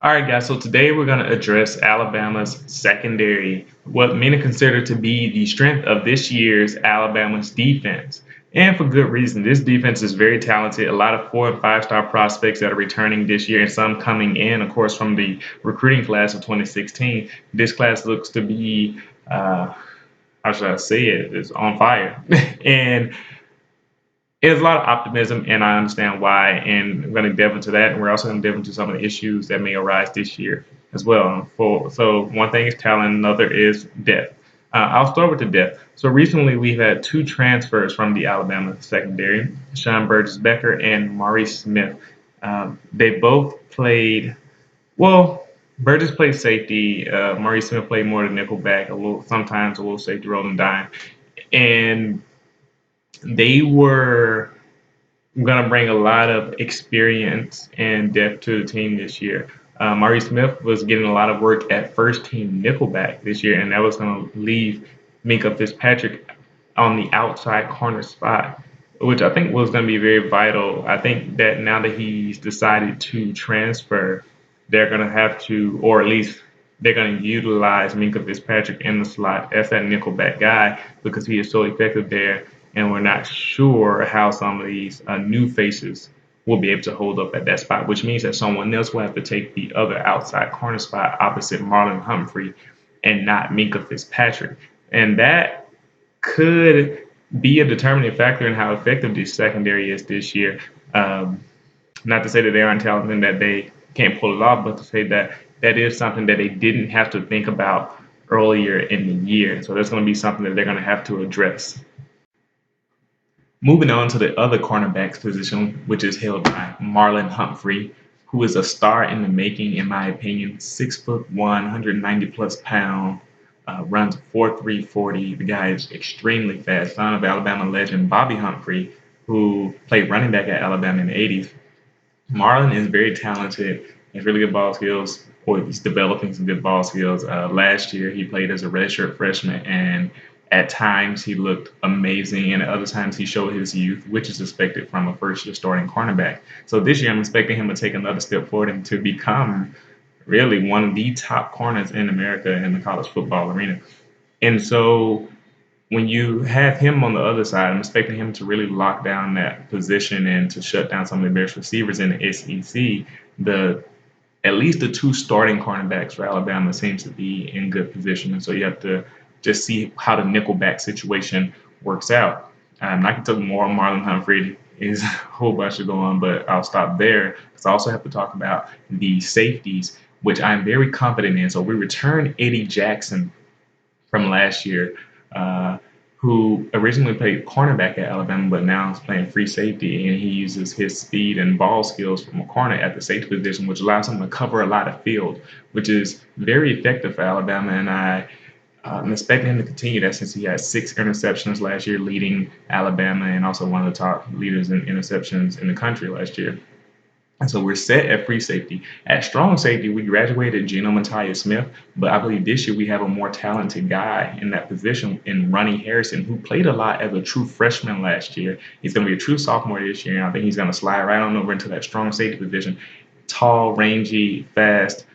All right, guys. So today we're going to address Alabama's secondary, what many consider to be the strength of this year's Alabama's defense. And for good reason. This defense is very talented. A lot of 4 and 5 star prospects that are returning this year, and some coming in, of course, from the recruiting class of 2016. This class looks to be, how should I say it, is on fire. And there's a lot of optimism, and I understand why. And we're going to delve into that, and we're also going to delve into some of the issues that may arise this year as well. So one thing is talent, another is depth. I'll start with the depth. So recently, we've had two transfers from the Alabama secondary: Sean Burgess-Becker and Maurice Smith. They both played well. Burgess played safety. Maurice Smith played more the nickel back, a little sometimes a little safety role and dime, and they were going to bring a lot of experience and depth to the team this year. Murray Smith was getting a lot of work at first team nickelback this year, and that was going to leave Minka Fitzpatrick on the outside corner spot, which I think was going to be very vital. I think that now that he's decided to transfer, they're going to have to, or at least they're going to utilize Minka Fitzpatrick in the slot as that nickelback guy because he is so effective there, and we're not sure how some of these new faces will be able to hold up at that spot, which means that someone else will have to take the other outside corner spot opposite Marlon Humphrey and not Minka Fitzpatrick. And that could be a determining factor in how effective this secondary is this year. Um, Not to say that they aren't talented and that they can't pull it off, but to say that that is something that they didn't have to think about earlier in the year. So that's going to be something that they're going to have to address. Moving on to the other cornerback's position, which is held by Marlon Humphrey, who is a star in the making, in my opinion. 6'1", 190 plus pound, runs 4.340. The guy is extremely fast. Son of Alabama legend Bobby Humphrey, who played running back at Alabama in the 80s. Marlon is very talented. He has really good ball skills, or he's developing some good ball skills. Last year, he played as a redshirt freshman, and at times he looked amazing, and at other times he showed his youth, which is expected from a first-year starting cornerback. So this year, I'm expecting him to take another step forward and to become really one of the top corners in America in the college football arena. And so when you have him on the other side, I'm expecting him to really lock down that position and to shut down some of the best receivers in the SEC. The At least the two starting cornerbacks for Alabama seems to be in good position, and so you have to just see how the nickelback situation works out. I can talk more on Marlon Humphrey. Is a whole bunch to go on, but I'll stop there because I also have to talk about the safeties, which I'm very confident in. So we return Eddie Jackson from last year, uh, who originally played cornerback at Alabama, but now is playing free safety, and he uses his speed and ball skills from a corner at the safety position, which allows him to cover a lot of field, which is very effective for Alabama. And I'm expecting him to continue that since he had 6 interceptions last year, leading Alabama, and also one of the top leaders in interceptions in the country last year. And so we're set at free safety. At strong safety, we graduated Geno Matias Smith, but I believe this year we have a more talented guy in that position in Ronnie Harrison, who played a lot as a true freshman last year. He's going to be a true sophomore this year, and I think he's going to slide right on over into that strong safety position. Tall, rangy, fast,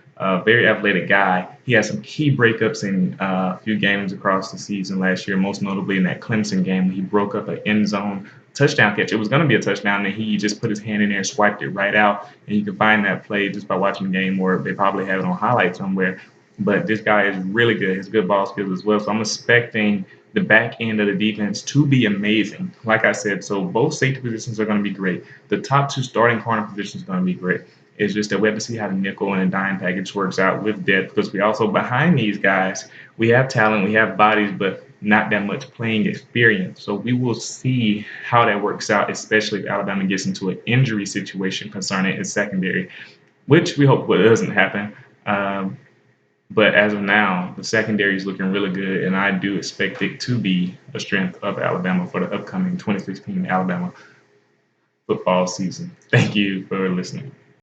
very athletic guy. He had some key breakups in a few games across the season last year, most notably in that Clemson game when he broke up an end zone touchdown catch. It was going to be a touchdown, and he just put his hand in there and swiped it right out. And you can find that play just by watching the game, or they probably have it on highlight somewhere. But this guy is really good. His good ball skills as well. So I'm expecting the back end of the defense to be amazing. Like I said, so both safety positions are going to be great. The top two starting corner positions are going to be great. It's just that we have to see how the nickel and the dime package works out with depth because we also behind these guys, we have talent, we have bodies, but not that much playing experience. So we will see how that works out, especially if Alabama gets into an injury situation concerning its secondary, which we hope doesn't happen. Um, but as of now, the secondary is looking really good, and I do expect it to be a strength of Alabama for the upcoming 2016 Alabama football season. Thank you for listening.